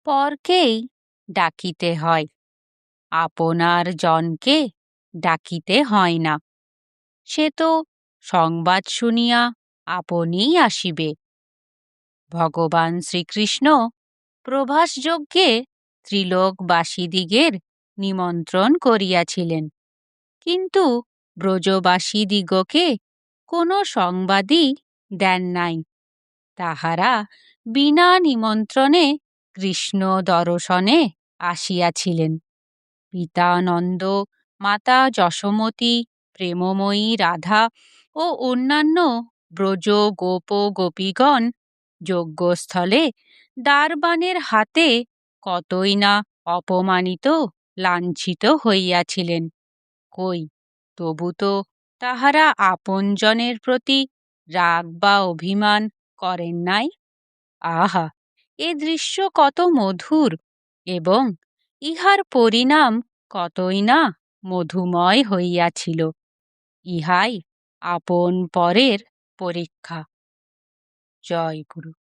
পরকেই ডাকিতে হয়, আপনার জনকে ডাকিতে হয় না। সে তো সংবাদ শুনিয়া আপনিই আসিবে। ভগবান শ্রীকৃষ্ণ প্রভাস যজ্ঞে ত্রিলোকবাসীদিগের নিমন্ত্রণ করিয়াছিলেন, কিন্তু ব্রজবাসীদিগকে কোনো সংবাদই দেন নাই। তাহারা বিনা নিমন্ত্রণে কৃষ্ণ দর্শনে আসিয়াছিলেন। পিতা নন্দ, মাতা যশোমতী, প্রেমময়ী রাধা ও অন্যান্য ব্রজ গোপ গোপীগণ যজ্ঞস্থলে দ্বারবানের হাতে কতই না অপমানিত লাঞ্ছিত হইয়াছিলেন। কই, তবু তো তাহারা আপনজনের প্রতি রাগ বা অভিমান করেন নাই। আহা, এ দৃশ্য কত মধুর, এবং ইহার পরিণাম কতই না মধুময় হইয়াছিল। ইহাই আপন পরের পরীক্ষা। জয় গুরু।